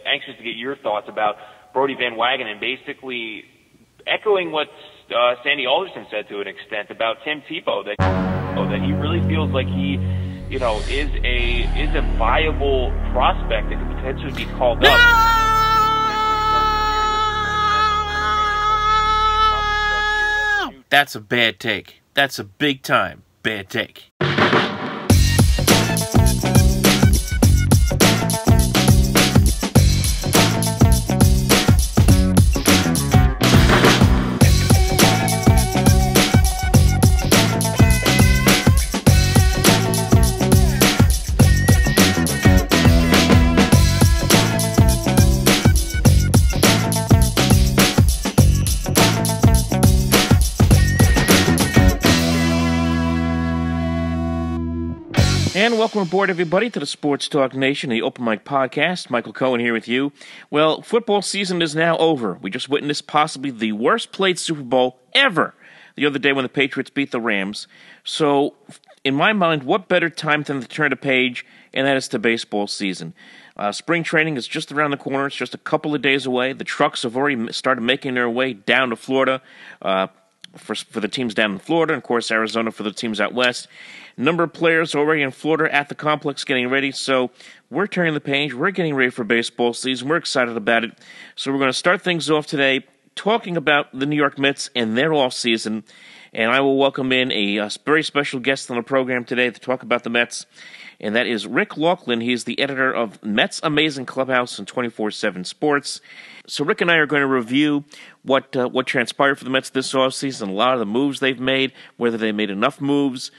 anxious to get your thoughts about Brodie Van Wagenen, basically echoing what Sandy Alderson said to an extent about Tim Tebow, that he really feels like he, is a viable prospect that could potentially be called up. That's a bad take. That's a big time bad take. And welcome aboard, everybody, to the Sports Talk Nation, the Open Mic Podcast. Michael Cohen here with you. Well, football season is now over. We just witnessed possibly the worst played Super Bowl ever the other day when the Patriots beat the Rams. So, in my mind, what better time than to turn a page, and that is to baseball season. Spring training is just around the corner. It's just a couple of days away. The trucks have already started making their way down to Florida, for the teams down in Florida, and of course Arizona for the teams out west. Number of players already in Florida at the complex getting ready, so we're turning the page. We're getting ready for baseball season. We're excited about it. So we're going to start things off today talking about the New York Mets and their offseason, and I will welcome in a very special guest on the program today to talk about the Mets, and that is Rick Laughland. He is the editor of Mets Amazin Clubhouse and 24/7 Sports. So Rick and I are going to review what transpired for the Mets this offseason, a lot of the moves they've made, whether they made enough moves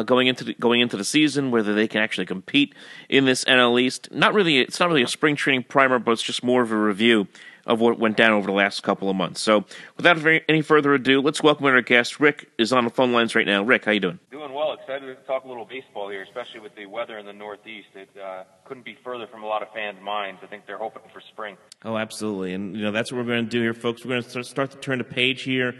going into the season, whether they can actually compete in this NL East. It's not really a spring training primer, but it's just more of a review of what went down over the last couple of months. So without any further ado, let's welcome our guest. Rick is on the phone lines right now. Rick, how you doing? Doing well. Excited to talk a little baseball here, especially with the weather in the Northeast. It couldn't be further from a lot of fans' minds. I think they're hoping for spring. Oh, absolutely. And, that's what we're going to do here, folks. We're going to start to turn the page here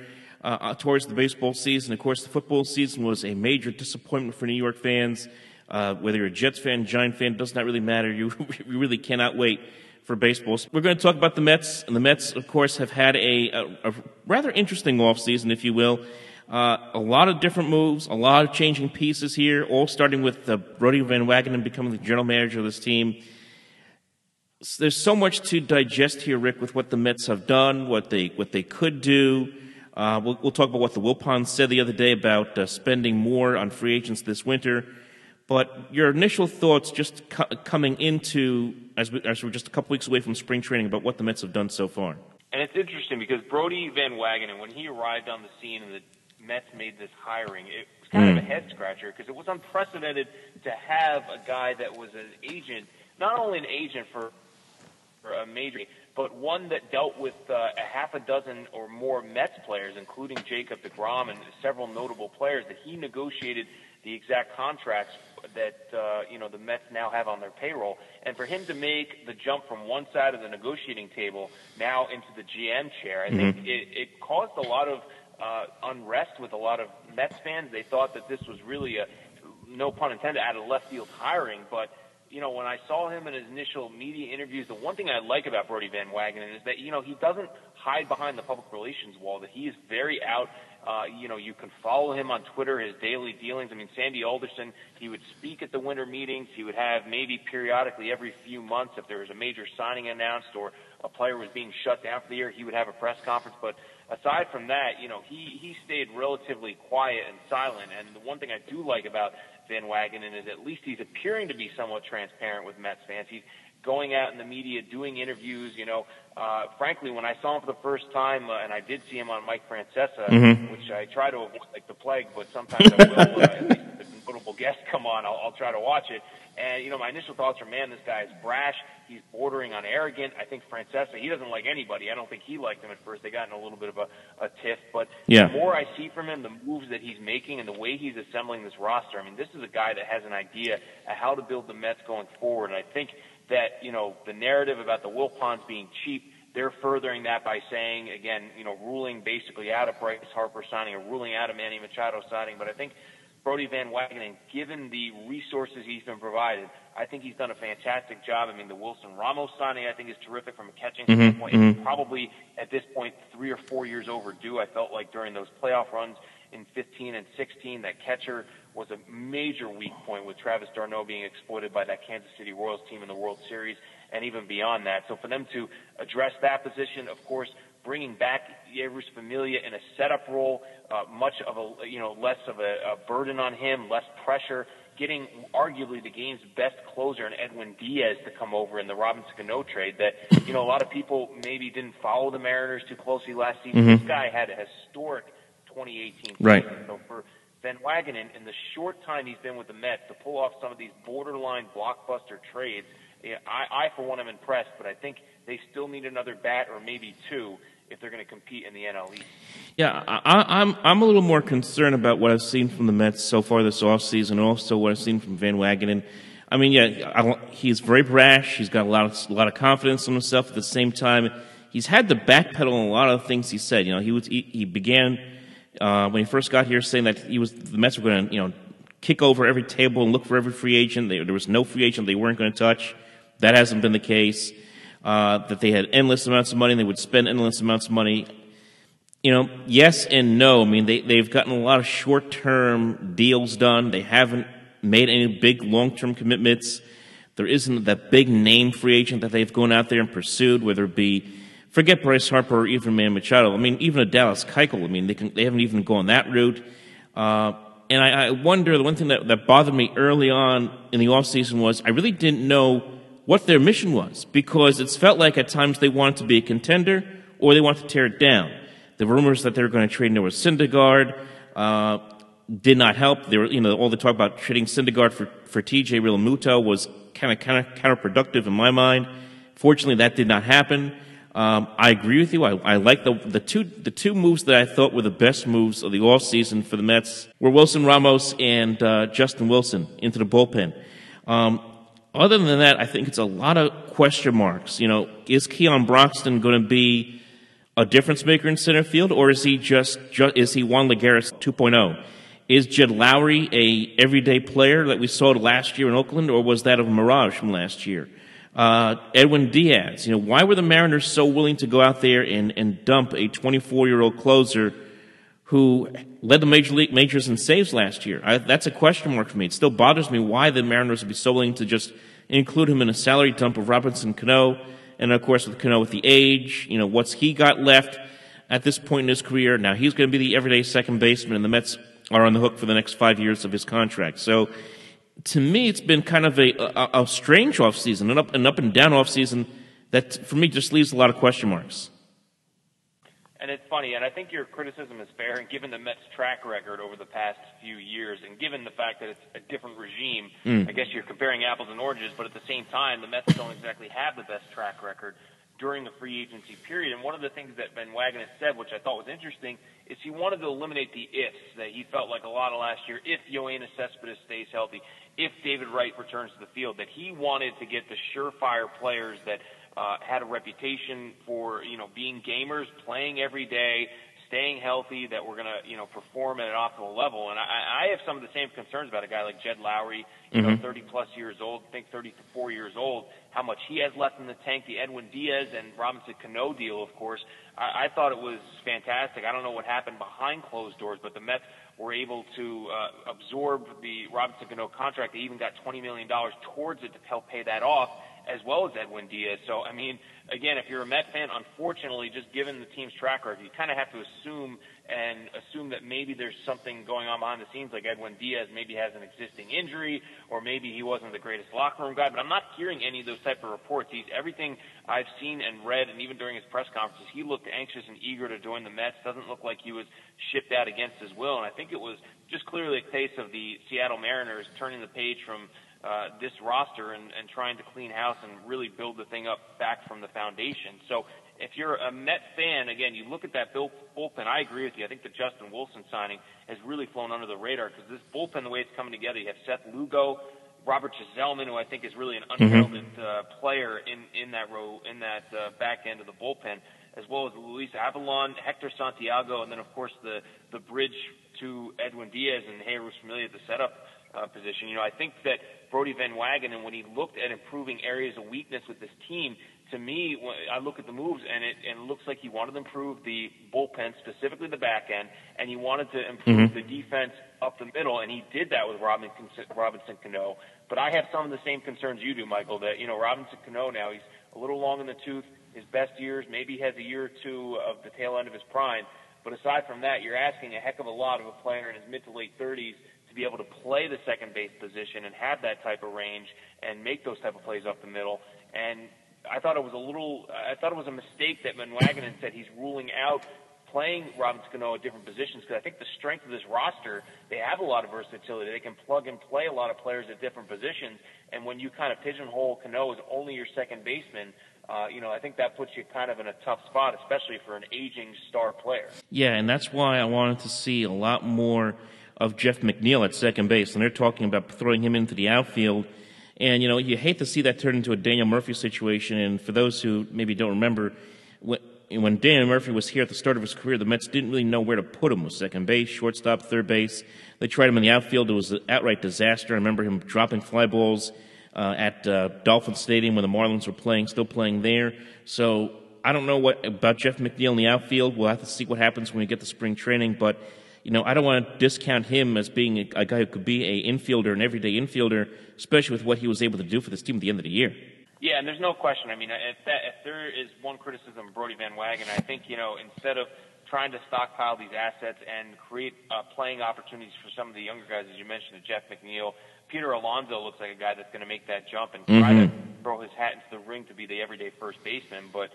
towards the baseball season. Of course, the football season was a major disappointment for New York fans. Whether you're a Jets fan, Giant fan, does not really matter. You really cannot wait for baseball. We're going to talk about the Mets, and the Mets, of course, have had a rather interesting offseason, if you will. A lot of different moves, a lot of changing pieces here, all starting with Brodie Van Wagenen becoming the general manager of this team. There's so much to digest here, Rick, with what the Mets have done, what they could do. We'll talk about what the Wilpons said the other day about spending more on free agents this winter. But your initial thoughts just coming into, as we're just a couple weeks away from spring training, about what the Mets have done so far. And it's interesting because Brodie Van Wagenen, when he arrived on the scene and the Mets made this hiring, it was kind of a head-scratcher because it was unprecedented to have a guy that was an agent, not only an agent for a major, but one that dealt with a half a dozen or more Mets players, including Jacob deGrom and several notable players, that he negotiated the exact contracts that the Mets now have on their payroll. And for him to make the jump from one side of the negotiating table now into the GM chair, I think it caused a lot of unrest with a lot of Mets fans. They thought that this was really a, no pun intended, out of left field hiring, but when I saw him in his initial media interviews, the one thing I like about Brodie Van Wagenen is that, he doesn't hide behind the public relations wall, that he is very out. You can follow him on Twitter, his daily dealings. I mean, Sandy Alderson, he would speak at the winter meetings. He would have maybe periodically every few months, if there was a major signing announced or a player was being shut down for the year, he would have a press conference. But aside from that, he stayed relatively quiet and silent. And the one thing I do like about Van Wagenen is at least he's appearing to be somewhat transparent with Mets fans. He's going out in the media, doing interviews. Frankly, when I saw him for the first time, and I did see him on Mike Francesa, which I try to avoid like the plague, but sometimes I will, at least if a notable guest come on, I'll try to watch it. And, my initial thoughts are, man, this guy is brash. He's bordering on arrogant. I think Francesa, he doesn't like anybody. I don't think he liked him at first. They got in a little bit of a tiff. But the more I see from him, the moves that he's making and the way he's assembling this roster, I mean, this is a guy that has an idea of how to build the Mets going forward. And I think that, the narrative about the Wilpons being cheap, they're furthering that by saying, again, ruling basically out of Bryce Harper signing or ruling out of Manny Machado signing. But I think Brodie Van Wagenen, given the resources he's been provided, I think he's done a fantastic job. I mean, the Wilson Ramos signing, I think, is terrific from a catching standpoint. It's probably, at this point, 3 or 4 years overdue. I felt like during those playoff runs in 15 and 16, that catcher was a major weak point, with Travis d'Arnaud being exploited by that Kansas City Royals team in the World Series and even beyond that. So for them to address that position, of course, bringing back Yeurus Familia in a setup role, much of a, less of a burden on him, less pressure, getting arguably the game's best closer in Edwin Diaz to come over in the Robinson Cano trade that, a lot of people maybe didn't follow the Mariners too closely last season. This guy had a historic 2018 season. Right. So for Van Wagenen, in the short time he's been with the Mets, to pull off some of these borderline blockbuster trades, I for one, am impressed, but I think they still need another bat or maybe two if they're going to compete in the NL East. Yeah, I'm a little more concerned about what I've seen from the Mets so far this offseason, and also what I've seen from Van Wagenen. I mean, he's very brash. He's got a lot of confidence in himself. At the same time, he's had to backpedal on a lot of things he said. He began when he first got here saying that the Mets were going to kick over every table and look for every free agent. There was no free agent they weren't going to touch. That hasn't been the case. That they had endless amounts of money and they would spend endless amounts of money. Yes and no. I mean, they've gotten a lot of short-term deals done. They haven't made any big long-term commitments. There isn't that big name free agent that they've gone out there and pursued, whether it be, forget Bryce Harper or even Manny Machado. I mean, even a Dallas Keuchel. I mean, they haven't even gone that route. And I wonder, the one thing that bothered me early on in the offseason was I really didn't know what their mission was, because it's felt like at times they wanted to be a contender or they wanted to tear it down. The rumors that they were going to trade Noah Syndergaard did not help. They were, all the talk about trading Syndergaard for TJ Realmuto was kind of counterproductive in my mind. Fortunately, that did not happen. I agree with you. I like the two moves that I thought were the best moves of the offseason for the Mets were Wilson Ramos and Justin Wilson into the bullpen. Other than that, I think it's a lot of question marks. Is Keon Broxton going to be a difference maker in center field, or is he is he Juan Lagares 2.0? Is Jed Lowry a everyday player that we saw last year in Oakland, or was that a mirage from last year? Edwin Diaz, why were the Mariners so willing to go out there and dump a 24-year-old closer who led the majors in saves last year? That's a question mark for me. It still bothers me why the Mariners would be so willing to just include him in a salary dump of Robinson Cano, and of course with Cano with the age, what's he got left at this point in his career? Now he's going to be the everyday second baseman, and the Mets are on the hook for the next 5 years of his contract. So to me, it's been kind of a strange offseason, an up and down offseason that for me just leaves a lot of question marks. And it's funny, and I think your criticism is fair, and given the Mets' track record over the past few years, and given the fact that it's a different regime, I guess you're comparing apples and oranges, but at the same time, the Mets don't exactly have the best track record during the free agency period. And one of the things that Van Wagenen said, which I thought was interesting, is he wanted to eliminate the ifs that he felt like a lot of last year. If Yoenis Cespedes stays healthy, if David Wright returns to the field, that he wanted to get the surefire players that had a reputation for, being gamers, playing every day, staying healthy, that we're going to, perform at an optimal level. And I have some of the same concerns about a guy like Jed Lowry, 30-plus years old, I think 34 years old, how much he has left in the tank. The Edwin Diaz and Robinson Cano deal, of course, I thought it was fantastic. I don't know what happened behind closed doors, but the Mets were able to absorb the Robinson Cano contract. They even got $20 million towards it to help pay that off, as well as Edwin Diaz. So, again, if you're a Met fan, unfortunately, just given the team's track record, you kind of have to assume that maybe there's something going on behind the scenes, like Edwin Diaz maybe has an existing injury, or maybe he wasn't the greatest locker room guy. But I'm not hearing any of those type of reports. Everything I've seen and read, and even during his press conferences, he looked anxious and eager to join the Mets. Doesn't look like he was shipped out against his will. And I think it was just clearly a case of the Seattle Mariners turning the page from this roster and trying to clean house and really build the thing up back from the foundation. So if you're a Met fan, again, you look at that bullpen, I agree with you. I think the Justin Wilson signing has really flown under the radar, because this bullpen, the way it's coming together, you have Seth Lugo, Robert Gisellman, who I think is really an unheralded player in that row, in that back end of the bullpen. as well as Luis Avalon, Hector Santiago, and then, of course, the bridge to Edwin Diaz and Jesus Familia at the setup position. I think that Brody Van Wagenen, when he looked at improving areas of weakness with this team, to me, I look at the moves, and it looks like he wanted to improve the bullpen, specifically the back end, and he wanted to improve the defense up the middle, and he did that with Robinson Cano. But I have some of the same concerns you do, Michael, that, Robinson Cano now, he's a little long in the tooth. His best years, maybe he has a year or two of the tail end of his prime. But aside from that, you're asking a heck of a lot of a player in his mid to late 30s to be able to play the second base position and have that type of range and make those type of plays up the middle. And I thought it was a mistake that Van Wagenen said he's ruling out playing Robinson Cano at different positions, because I think the strength of this roster, they have a lot of versatility. They can plug and play a lot of players at different positions. And when you kind of pigeonhole Cano as only your second baseman, I think that puts you kind of in a tough spot, especially for an aging star player. Yeah, and that's why I wanted to see a lot more of Jeff McNeil at second base. And they're talking about throwing him into the outfield. And, you hate to see that turn into a Daniel Murphy situation. And for those who maybe don't remember, when Daniel Murphy was here at the start of his career, the Mets didn't really know where to put him with second base, shortstop, third base. They tried him in the outfield. It was an outright disaster. I remember him dropping fly balls at Dolphin Stadium when the Marlins were still playing there. So I don't know about Jeff McNeil in the outfield. We'll have to see what happens when we get to spring training. But, I don't want to discount him as being a guy who could be an everyday infielder, especially with what he was able to do for this team at the end of the year. Yeah, and there's no question. I mean, if there is one criticism of Brody Van Wagenen, I think, instead of trying to stockpile these assets and create playing opportunities for some of the younger guys, as you mentioned, Jeff McNeil, Peter Alonzo looks like a guy that's going to make that jump and try to throw his hat into the ring to be the everyday first baseman. But,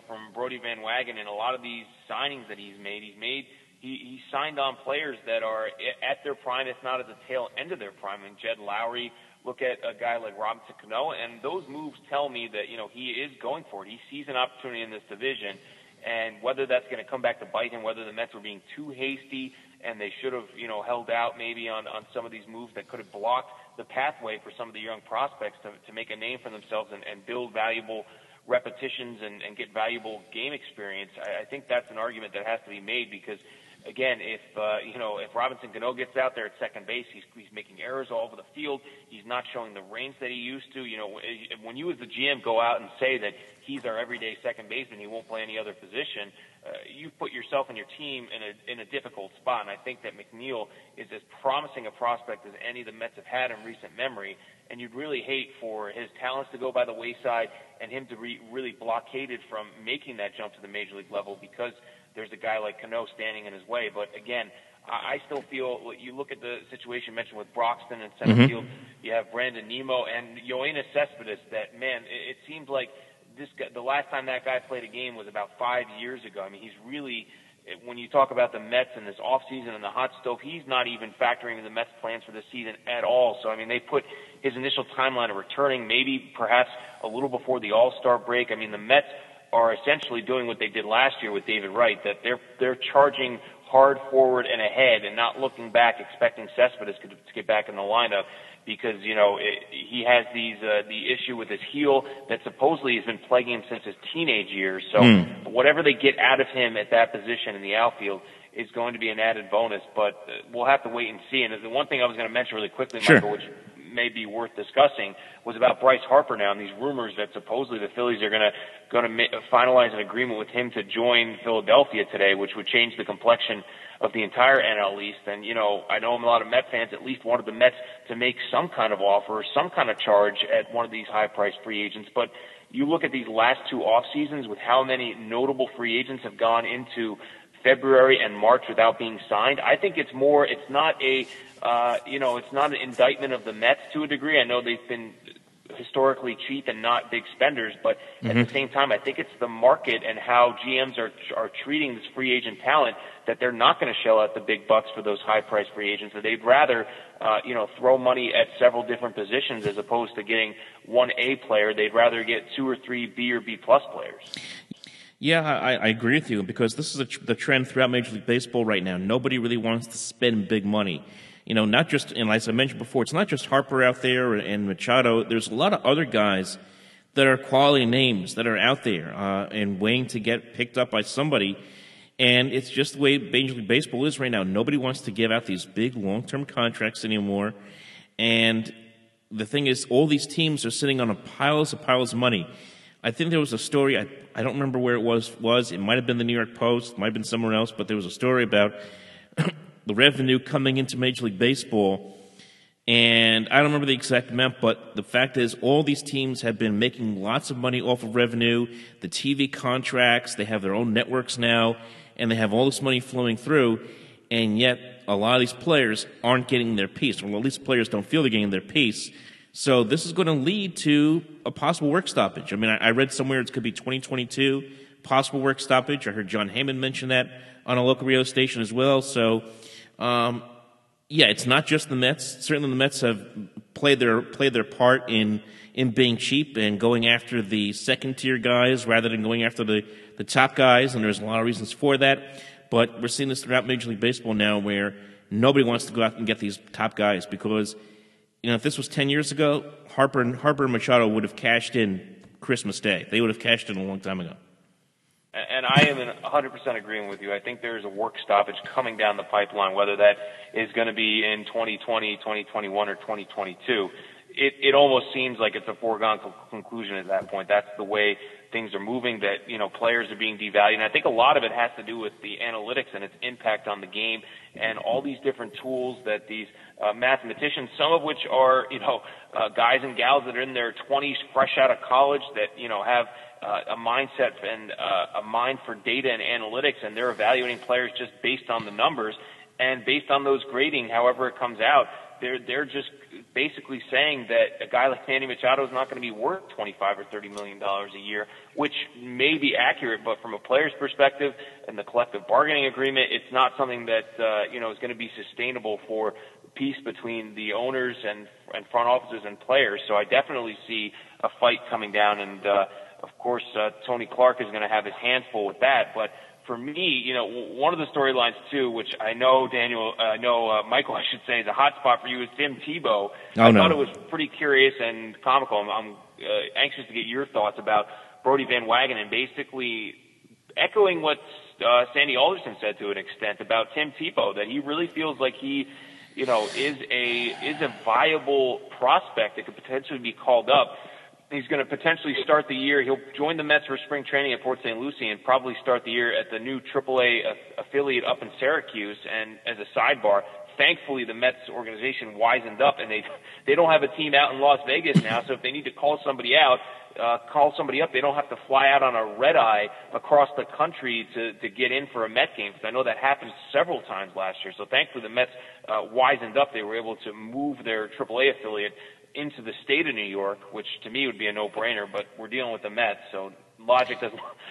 from Brody Van Wagenen, a lot of these signings that he signed on players that are at their prime, if not at the tail end of their prime. I mean, Jed Lowry, look at a guy like Robinson Cano, and those moves tell me that, he is going for it. He sees an opportunity in this division, and whether that's going to come back to bite him, whether the Mets were being too hasty and they should have, held out maybe on some of these moves that could have blocked the pathway for some of the young prospects to make a name for themselves and build valuable repetitions and get valuable game experience. I think that's an argument that has to be made, because again, if Robinson Cano gets out there at second base, he's making errors all over the field. He's not showing the range that he used to. When you as the GM go out and say that he's our everyday second baseman, he won't play any other position, you've put yourself and your team in a difficult spot. And I think that McNeil is as promising a prospect as any the Mets have had in recent memory. And you'd really hate for his talents to go by the wayside and him to be really blockaded from making that jump to the major league level because there's a guy like Cano standing in his way. But again, I still feel, you look at the situation mentioned with Broxton and center field, you have Brandon Nemo and Yoenis Cespedes, that, man, it seems like this guy, the last time that guy played a game was about 5 years ago. I mean, he's really, when you talk about the Mets and this offseason and the hot stove, he's not even factoring in the Mets' plans for this season at all. So, I mean, they put his initial timeline of returning maybe perhaps a little before the All-Star break. I mean, the Mets are essentially doing what they did last year with David Wright, that they're charging hard forward and ahead and not looking back, expecting Cespedes to get back in the lineup because, he has the issue with his heel that supposedly has been plaguing him since his teenage years. So whatever they get out of him at that position in the outfield is going to be an added bonus, but we'll have to wait and see. And the one thing I was going to mention really quickly, Michael, which may be worth discussing, was about Bryce Harper now and these rumors that supposedly the Phillies are going to finalize an agreement with him to join Philadelphia today, which would change the complexion of the entire NL East. And, I know a lot of Met fans at least wanted the Mets to make some kind of offer, some kind of charge at one of these high-priced free agents. But you look at these last two off seasons with how many notable free agents have gone into February and March without being signed. I think it's not an indictment of the Mets to a degree. I know they've been historically cheap and not big spenders, but at the same time, I think it's the market and how GMs are treating this free agent talent that they're not going to shell out the big bucks for those high-priced free agents. That they'd rather, throw money at several different positions as opposed to getting one A player. They'd rather get 2 or 3 B or B plus players. Yeah, I agree with you because this is the trend throughout Major League Baseball right now. Nobody really wants to spend big money. Not just, and as I mentioned before, it's not just Harper out there and Machado. There's a lot of other guys that are quality names that are out there and waiting to get picked up by somebody. And it's just the way Major League Baseball is right now. Nobody wants to give out these big long-term contracts anymore. And the thing is, all these teams are sitting on piles of money. I think there was a story, I don't remember where it was. It might have been the New York Post, it might have been somewhere else, but there was a story about the revenue coming into Major League Baseball. And I don't remember the exact amount, but the fact is all these teams have been making lots of money off of revenue, the TV contracts, they have their own networks now, and they have all this money flowing through, and yet a lot of these players aren't getting their piece, or at least players don't feel they're getting their piece. So this is going to lead to a possible work stoppage. I mean, I read somewhere it could be 2022, possible work stoppage. I heard John Heyman mention that on a local radio station as well. So, yeah, it's not just the Mets. Certainly the Mets have played their part in being cheap and going after the second-tier guys rather than going after the top guys, and there's a lot of reasons for that. But we're seeing this throughout Major League Baseball now where nobody wants to go out and get these top guys because, you know, if this was 10 years ago, Harper and Machado would have cashed in Christmas Day. They would have cashed in a long time ago. And I am 100% agreeing with you. I think there's a work stoppage coming down the pipeline, whether that is going to be in 2020, 2021, or 2022. It almost seems like it's a foregone conclusion at that point. That's the way things are moving, that, you know, players are being devalued. And I think a lot of it has to do with the analytics and its impact on the game and all these different tools that these mathematicians, some of which are, you know, guys and gals that are in their 20s, fresh out of college, that, you know, have a mindset and a mind for data and analytics, and they're evaluating players just based on the numbers and based on those grading, however it comes out. They're just basically saying that a guy like Manny Machado is not going to be worth $25 or $30 million a year, which may be accurate, but from a player's perspective and the collective bargaining agreement, it's not something that you know, is going to be sustainable for peace between the owners and front offices and players. So I definitely see a fight coming down, and of course Tony Clark is going to have his hands full with that. But for me, you know, one of the storylines too, which I know Michael, I should say, is a hot spot for you, is Tim Tebow. I thought it was pretty curious and comical. I'm anxious to get your thoughts about Brodie Van Wagenen, basically echoing what Sandy Alderson said to an extent about Tim Tebow, that he really feels like he, you know, is a viable prospect that could potentially be called up. He's going to potentially start the year. He'll join the Mets for spring training at Port St. Lucie and probably start the year at the new AAA affiliate up in Syracuse. And as a sidebar, thankfully the Mets organization wisened up, and they don't have a team out in Las Vegas now. So if they need to call somebody up, they don't have to fly out on a red eye across the country to get in for a Met game, because I know that happened several times last year. So thankfully the Mets wisened up. They were able to move their AAA affiliate into the state of New York, which to me would be a no-brainer, but we're dealing with the Mets, so logic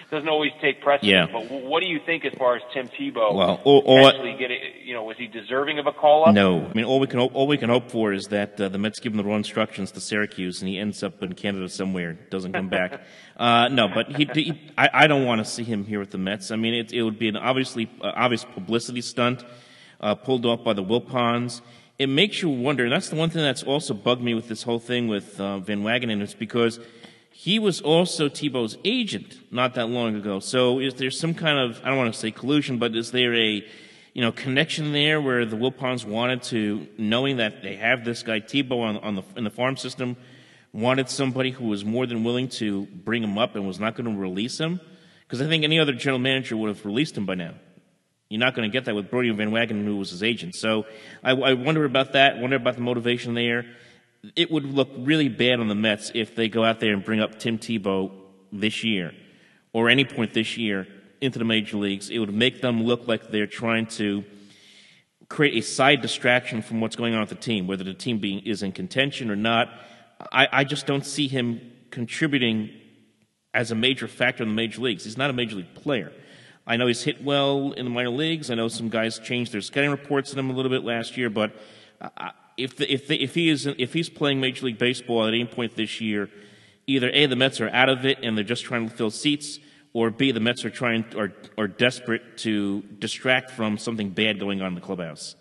doesn't always take precedence. Yeah. But what do you think as far as Tim Tebow? Well, actually was he deserving of a call-up? No. I mean, all we can hope for is that the Mets give him the wrong instructions to Syracuse and he ends up in Canada somewhere, doesn't come back. No, but I don't want to see him here with the Mets. I mean, it would be an obvious publicity stunt pulled off by the Wilpons. It makes you wonder, and that's the one thing that's also bugged me with this whole thing with Van Wagenen, is because he was also Tebow's agent not that long ago. So is there some kind of, I don't want to say collusion, but is there a, you know, connection there where the Wilpons wanted to, knowing that they have this guy Tebow in the farm system, wanted somebody who was more than willing to bring him up and was not going to release him? Because I think any other general manager would have released him by now. You're not going to get that with Brodie Van Wagenen, who was his agent. So I wonder about that, wonder about the motivation there. It would look really bad on the Mets if they go out there and bring up Tim Tebow this year or any point this year into the major leagues. It would make them look like they're trying to create a side distraction from what's going on with the team, whether the team is in contention or not. I just don't see him contributing as a major factor in the major leagues. He's not a major league player. I know he's hit well in the minor leagues. I know some guys changed their scouting reports on him a little bit last year. But if he's playing Major League Baseball at any point this year, either A, the Mets are out of it and they're just trying to fill seats, or B, the Mets are desperate to distract from something bad going on in the clubhouse.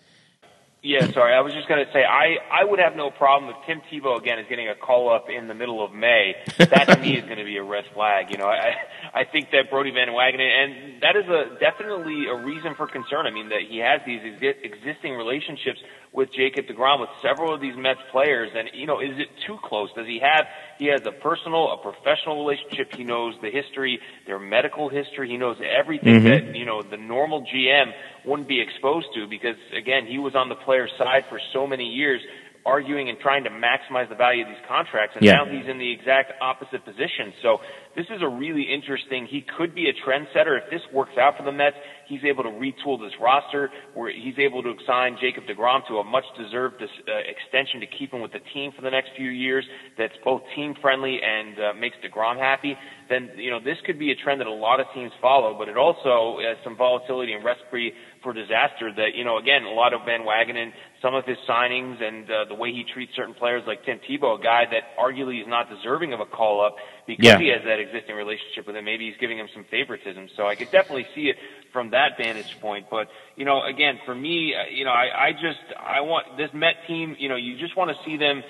Yeah, sorry. I was just going to say I would have no problem if Tim Tebow again is getting a call up in the middle of May. That to me is going to be a red flag. I think that Brodie Van Wagenen, and that is definitely a reason for concern. I mean that he has these existing relationships with Jacob deGrom, with several of these Mets players, and is it too close? Does he have? He has a professional relationship. He knows the history, their medical history. He knows everything that the normal GM wouldn't be exposed to, because again, he was on the player's side for so many years, arguing and trying to maximize the value of these contracts, and now he's in the exact opposite position. So this is a really interesting, he could be a trendsetter if this works out for the Mets. He's able to retool this roster, where he's able to sign Jacob deGrom to a much-deserved extension to keep him with the team for the next few years that's both team-friendly and makes deGrom happy. Then, this could be a trend that a lot of teams follow, but it also has some volatility and recipe for disaster that, again, a lot of Van Wagenen, some of his signings and the way he treats certain players like Tim Tebow, a guy that arguably is not deserving of a call-up because he has that existing relationship with him. Maybe he's giving him some favoritism. So I could definitely see it from that vantage point. But, again, for me, I want this Met team, you just want to see them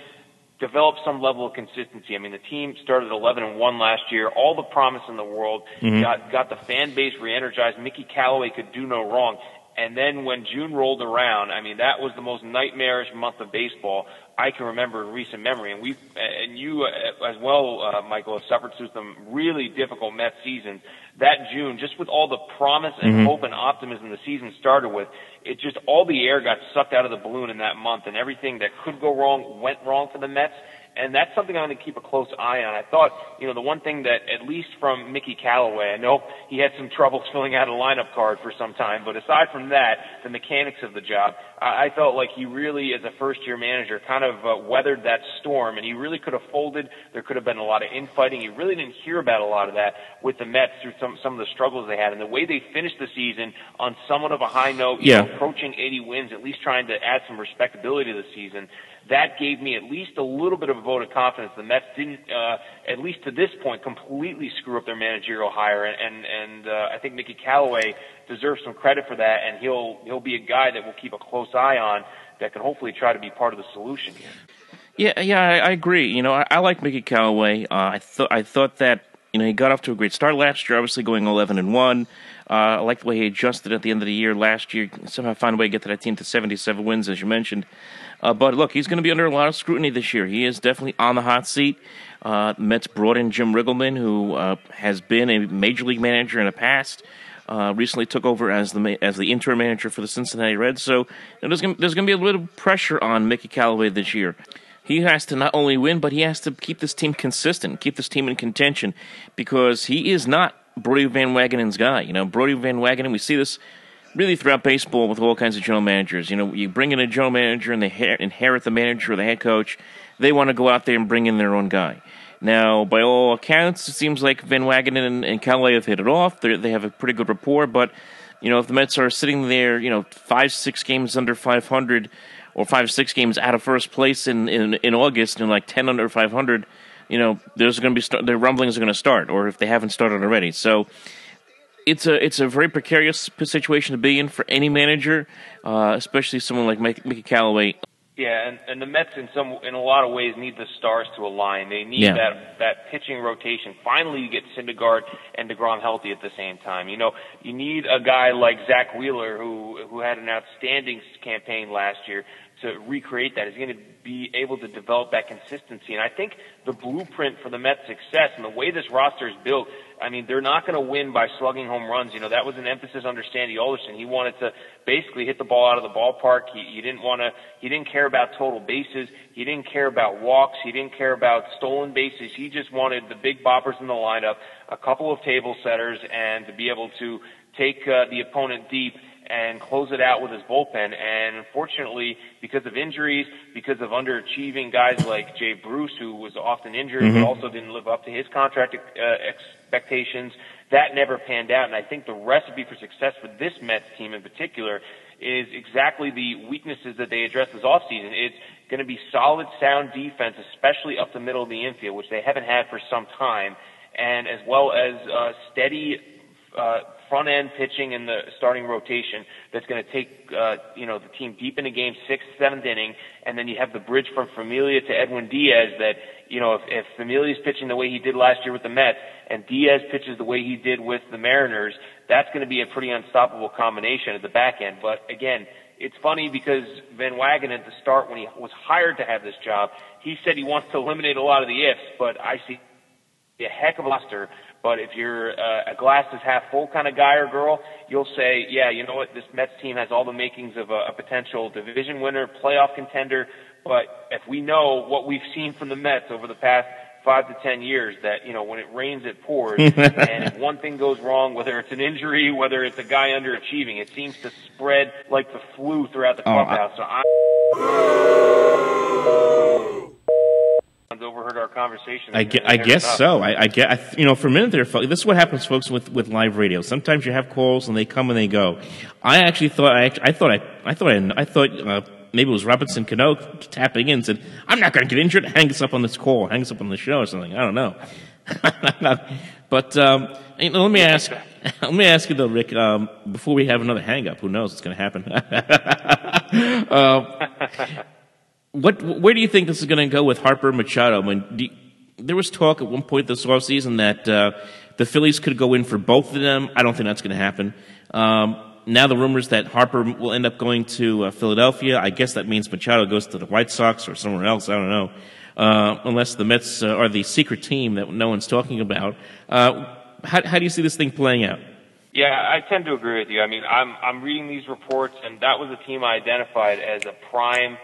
develop some level of consistency. I mean, the team started 11-1 last year, all the promise in the world, got the fan base re-energized. Mickey Callaway could do no wrong. And then when June rolled around, I mean, that was the most nightmarish month of baseball I can remember in recent memory. And you as well, Michael, have suffered through some really difficult Mets seasons. That June, just with all the promise and hope and optimism the season started with, it just, all the air got sucked out of the balloon in that month, and everything that could go wrong went wrong for the Mets. And that's something I'm going to keep a close eye on. I thought, the one thing that, at least from Mickey Callaway, I know he had some troubles filling out a lineup card for some time, but aside from that, the mechanics of the job, I felt like he really, as a first-year manager, kind of weathered that storm, and he really could have folded. There could have been a lot of infighting. You really didn't hear about a lot of that with the Mets through some of the struggles they had. And the way they finished the season on somewhat of a high note, approaching 80 wins, at least trying to add some respectability to the season, that gave me at least a little bit of a vote of confidence. The Mets didn't, at least to this point, completely screw up their managerial hire, and I think Mickey Callaway deserves some credit for that, and he'll be a guy that we'll keep a close eye on that can hopefully try to be part of the solution here. Yeah, I agree. I like Mickey Callaway. I thought that he got off to a great start last year, obviously going 11-1. I like the way he adjusted at the end of the year last year. Somehow found a way to get that team to 77 wins, as you mentioned. But look, he's going to be under a lot of scrutiny this year. He is definitely on the hot seat. Mets brought in Jim Riggleman, who has been a major league manager in the past. Recently took over as the interim manager for the Cincinnati Reds. So there's going to be a little pressure on Mickey Callaway this year. He has to not only win, but he has to keep this team consistent, keep this team in contention, because he is not Brodie Van Wagenen's guy. Brodie Van Wagenen, we see this really throughout baseball with all kinds of general managers. You bring in a general manager and they inherit the manager or the head coach. They want to go out there and bring in their own guy. Now, by all accounts, it seems like Van Wagenen and Callaway have hit it off. They have a pretty good rapport, but if the Mets are sitting there, 5-6 games under 500 or 5-6 games out of first place in August and like 10 under 500, there's going to be the rumblings are going to start, or if they haven't started already. So it's a very precarious situation to be in for any manager, especially someone like Mickey Callaway. Yeah, and the Mets in a lot of ways need the stars to align. They need that pitching rotation. Finally, you get Syndergaard and deGrom healthy at the same time. You need a guy like Zach Wheeler who had an outstanding campaign last year to recreate that. He's going to be able to develop that consistency. And I think the blueprint for the Mets' success and the way this roster is built, I mean, they're not going to win by slugging home runs. That was an emphasis under Sandy Alderson. He wanted to basically hit the ball out of the ballpark. He didn't care about total bases. He didn't care about walks. He didn't care about stolen bases. He just wanted the big boppers in the lineup, a couple of table setters, and to be able to take the opponent deep and close it out with his bullpen. And unfortunately, because of injuries, because of underachieving guys like Jay Bruce, who was often injured but also didn't live up to his contract expectations, that never panned out. And I think the recipe for success for this Mets team in particular is exactly the weaknesses that they addressed this offseason. It's going to be solid, sound defense, especially up the middle of the infield, which they haven't had for some time, and as well as steady front end pitching in the starting rotation that's going to take the team deep into game 6th, 7th inning, and then you have the bridge from Familia to Edwin Diaz that, if Familia's pitching the way he did last year with the Mets and Diaz pitches the way he did with the Mariners, that's going to be a pretty unstoppable combination at the back end. But again, it's funny because Van Wagenen at the start, when he was hired to have this job, he said he wants to eliminate a lot of the ifs, but I see a heck of a roster. But if you're a glass is half full kind of guy or girl, you'll say, yeah, you know what, this Mets team has all the makings of a potential division winner, playoff contender. But if we know what we've seen from the Mets over the past 5 to 10 years, that, when it rains, it pours. And if one thing goes wrong, whether it's an injury, whether it's a guy underachieving, it seems to spread like the flu throughout the clubhouse. So I overheard our conversation. I guess so. For a minute there, folks, this is what happens, folks, with live radio. Sometimes you have calls and they come and they go. I actually thought, maybe it was Robinson Cano tapping in and said, "I'm not going to get injured. Hang us up on this call, hang us up on the show," or something. I don't know. But let me ask you though, Rick. Before we have another hang up, who knows what's going to happen? Where do you think this is going to go with Harper Machado? I mean, there was talk at one point this offseason that the Phillies could go in for both of them. I don't think that's going to happen. Now the rumors that Harper will end up going to Philadelphia. I guess that means Machado goes to the White Sox or somewhere else. I don't know. Unless the Mets are the secret team that no one's talking about. How do you see this thing playing out? Yeah, I tend to agree with you. I mean, I'm reading these reports, and that was a team I identified as a prime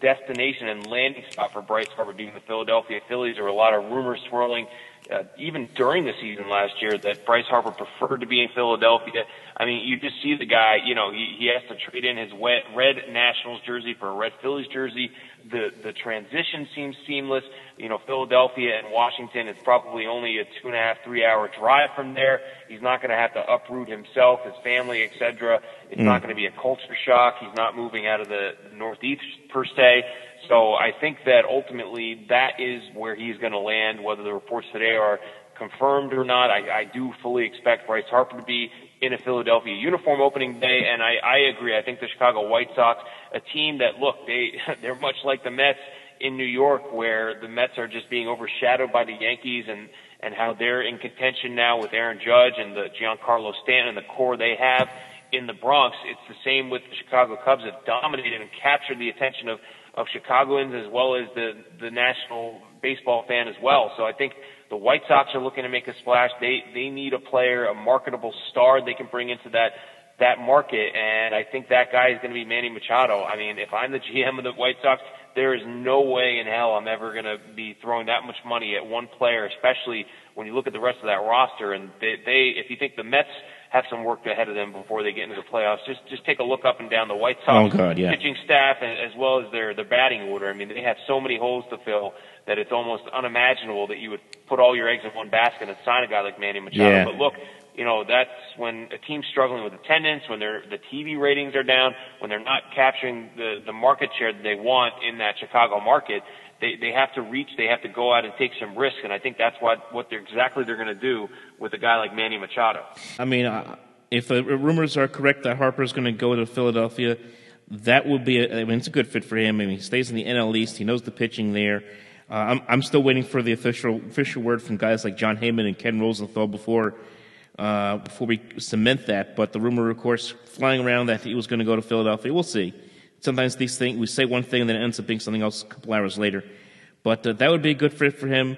destination and landing spot for Bryce Harper, being the Philadelphia Phillies. There were a lot of rumors swirling even during the season last year that Bryce Harper preferred to be in Philadelphia. I mean, you just see the guy, he has to trade in his red Nationals jersey for a red Phillies jersey. The transition seems seamless. Philadelphia and Washington is probably only a 2.5, 3 hour drive from there. He's not going to have to uproot himself, his family, etc. It's not going to be a culture shock. He's not moving out of the Northeast per se. So I think that ultimately that is where he's going to land, whether the reports today are confirmed or not. I do fully expect Bryce Harper to be in a Philadelphia uniform opening day, and I agree. I think the Chicago White Sox, a team that, look, they're much like the Mets in New York, where the Mets are just being overshadowed by the Yankees and how they're in contention now with Aaron Judge and the Giancarlo Stanton and the core they have in the Bronx. It's the same with the Chicago Cubs that dominated and captured the attention of Chicagoans as well as the national baseball fan as well. So I think the White Sox are looking to make a splash. They need a player, a marketable star they can bring into that market, and I think that guy is going to be Manny Machado. I mean, if I'm the GM of the White Sox, there is no way in hell I'm ever going to be throwing that much money at one player, especially when you look at the rest of that roster. And if you think the Mets have some work ahead of them before they get into the playoffs, just take a look up and down the White Sox pitching staff as well as their batting order. I mean, they have so many holes to fill that it's almost unimaginable that you would put all your eggs in one basket and sign a guy like Manny Machado. Yeah. But look, that's when a team's struggling with attendance, when the TV ratings are down, when they're not capturing the market share that they want in that Chicago market. They have to reach, they have to go out and take some risk, and I think that's what they're going to do with a guy like Manny Machado. I mean, if the rumors are correct that Harper's going to go to Philadelphia, that would be it's a good fit for him. I mean, he stays in the NL East, he knows the pitching there. I'm still waiting for the official word from guys like John Heyman and Ken Rosenthal before we cement that. But the rumor, of course, flying around that he was going to go to Philadelphia. We'll see. Sometimes these things, we say one thing and then it ends up being something else a couple hours later. But that would be a good fit for him.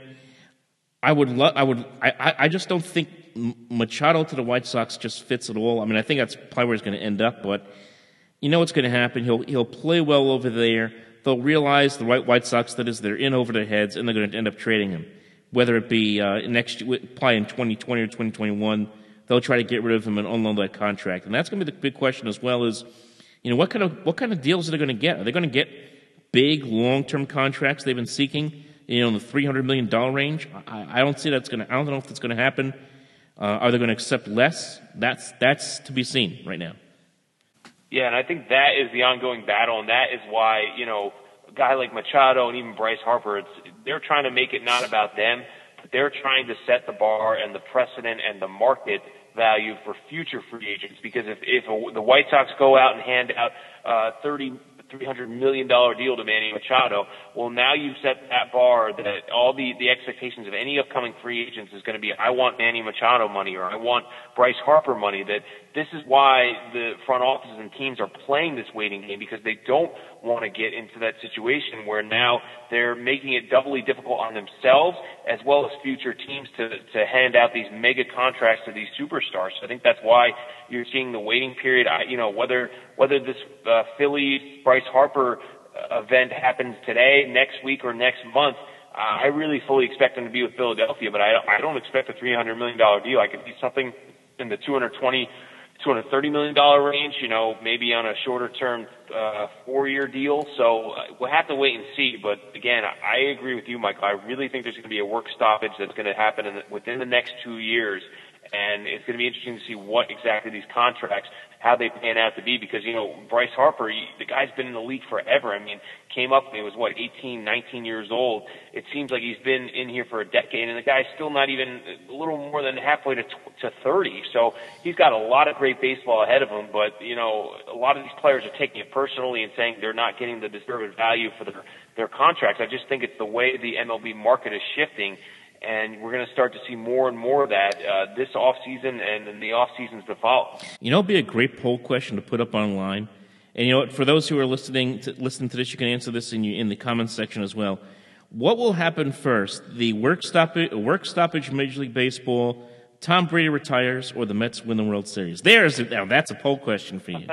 I just don't think Machado to the White Sox just fits at all. I mean, I think that's probably where he's going to end up. But you know what's going to happen? He'll play well over there. They'll realize the White Sox, that is, they're in over their heads, and they're going to end up trading him. Whether it be next year, probably in 2020 or 2021, they'll try to get rid of him and unload that contract. And that's going to be the big question as well is, what kind of deals are they going to get? Are they going to get big long-term contracts they've been seeking, in the $300 million range? I don't see that's going to. I don't know if that's going to happen. Are they going to accept less? That's to be seen right now. Yeah, and I think that is the ongoing battle, and that is why a guy like Machado and even Bryce Harper, they're trying to make it not about them, they're trying to set the bar and the precedent and the market value for future free agents. Because if the White Sox go out and hand out $300 million deal to Manny Machado, well, now you've set that bar that all the expectations of any upcoming free agents is going to be, I want Manny Machado money, or I want Bryce Harper money. That this is why the front offices and teams are playing this waiting game, because they don't want to get into that situation where now they're making it doubly difficult on themselves as well as future teams to hand out these mega contracts to these superstars. So I think that's why you're seeing the waiting period. Whether this Philly Bryce Harper event happens today, next week, or next month, I really fully expect him to be with Philadelphia, but I don't expect a $300 million deal. I could see something in the $230 million range, maybe on a shorter term 4-year deal. So we'll have to wait and see. But again, I agree with you, Michael. I really think there's going to be a work stoppage that's going to happen within the next 2 years. And it's going to be interesting to see what exactly these contracts, how they pan out to be, because, Bryce Harper, the guy's been in the league forever. I mean, came up when he was, 18, 19 years old. It seems like he's been in here for a decade, and the guy's still not even a little more than halfway to 30. So he's got a lot of great baseball ahead of him, but, a lot of these players are taking it personally and saying they're not getting the deserved value for their contracts. I just think it's the way the MLB market is shifting. And we're going to start to see more and more of that this offseason and in the offseasons to follow. It'd be a great poll question to put up online. And for those who are listening to this, you can answer this in the comments section as well. What will happen first? The work stoppage Major League Baseball, Tom Brady retires, or the Mets win the World Series? Now that's a poll question for you.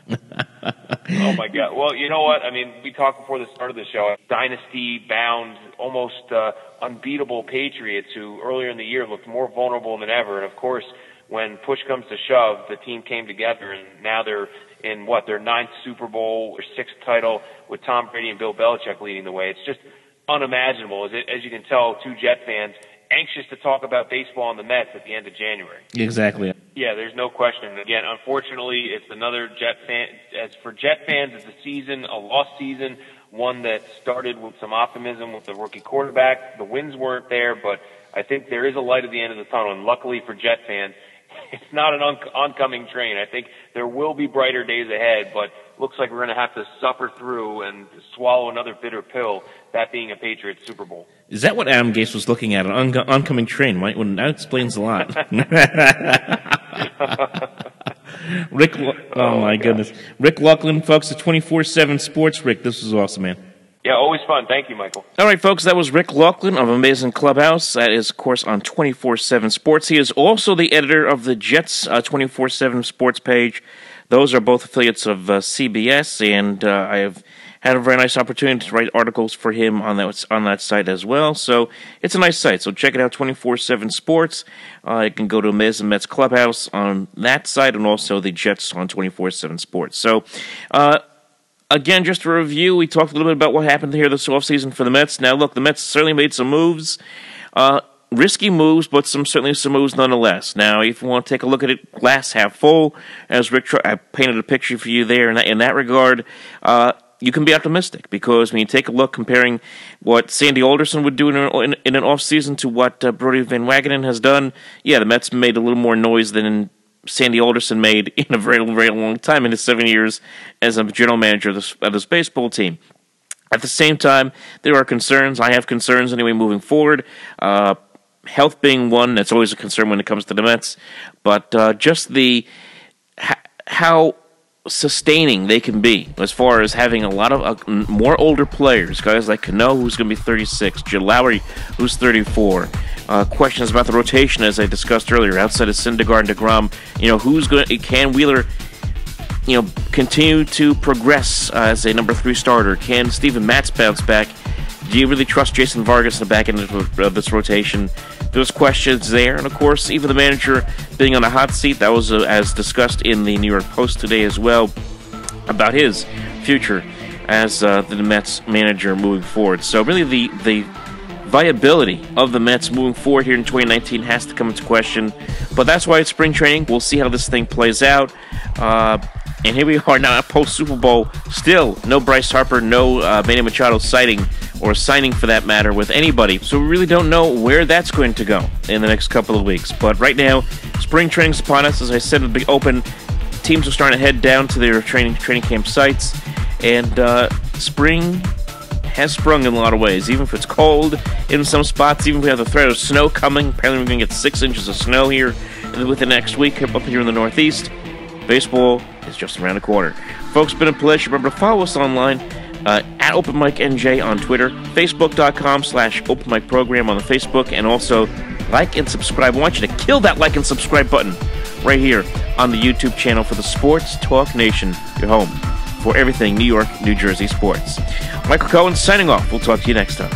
Oh, my God. Well, you know what? I mean, we talked before the start of the show. Dynasty-bound, almost unbeatable Patriots who earlier in the year looked more vulnerable than ever. And, of course, when push comes to shove, the team came together, and now they're in, their 9th Super Bowl or 6th title with Tom Brady and Bill Belichick leading the way. It's just unimaginable. As you can tell, two Jet fans anxious to talk about baseball and the Mets at the end of January. Exactly. Yeah, there's no question. Again, unfortunately, it's another Jet fan. As for Jet fans, it's a lost season, one that started with some optimism with the rookie quarterback. The wins weren't there, but I think there is a light at the end of the tunnel, and luckily for Jet fans, it's not an oncoming train. I think there will be brighter days ahead, but looks like we're going to have to suffer through and swallow another bitter pill, that being a Patriots Super Bowl. Is that what Adam Gase was looking at, an oncoming train, right? Well, that explains a lot. Rick, oh my goodness. Rick Laughland, folks, at 24/7 Sports. Rick, this was awesome, man. Yeah, always fun. Thank you, Michael. All right, folks, that was Rick Laughland of Amazin Clubhouse. That is, of course, on 24/7 Sports. He is also the editor of the Jets 24/7 Sports page. Those are both affiliates of CBS, and I have had a very nice opportunity to write articles for him on that site as well. So it's a nice site. So check it out, 24/7 Sports. You can go to Amazin Mets Clubhouse on that site, and also the Jets on 24/7 Sports. So, again, just to review, we talked a little bit about what happened here this offseason for the Mets. Now, look, the Mets certainly made some moves. Risky moves, but certainly some moves nonetheless. Now, if you want to take a look at it glass half full, as Rick I painted a picture for you there in that regard, you can be optimistic, because when you take a look comparing what Sandy Alderson would do in an offseason to what Brodie Van Wagenen has done, yeah, the Mets made a little more noise than Sandy Alderson made in a very, very long time in his 7 years as a general manager of this baseball team. At the same time, there are concerns. I have concerns anyway moving forward. Health being one, that's always a concern when it comes to the Mets. But just how sustaining they can be as far as having a lot of more older players, guys like Cano, who's going to be 36, Jed Lowry, who's 34. Questions about the rotation, as I discussed earlier, outside of Syndergaard and DeGrom. Can Wheeler, continue to progress as a number 3 starter? Can Steven Matz bounce back? Do you really trust Jason Vargas in the back end of this rotation? There's questions there. And, of course, even the manager being on a hot seat, that was as discussed in the New York Post today as well, about his future as the Mets manager moving forward. So really the viability of the Mets moving forward here in 2019 has to come into question. But that's why it's spring training. We'll see how this thing plays out. And here we are now at post-Super Bowl. Still, no Bryce Harper, no Manny Machado sighting or signing for that matter with anybody. So we really don't know where that's going to go in the next couple of weeks. But right now, spring training's upon us. As I said in the big open, teams are starting to head down to their training camp sites. And spring has sprung in a lot of ways. Even if it's cold in some spots, even if we have the threat of snow coming, apparently we're going to get 6 inches of snow here within the next week up here in the Northeast. Baseball is just around the corner. Folks, it's been a pleasure. Remember to follow us online at OpenMicNJ on Twitter, Facebook.com/OpenMicProgram on the Facebook, and also like and subscribe. I want you to kill that like and subscribe button right here on the YouTube channel for the Sports Talk Nation, your home for everything New York, New Jersey sports. Michael Cohen signing off. We'll talk to you next time.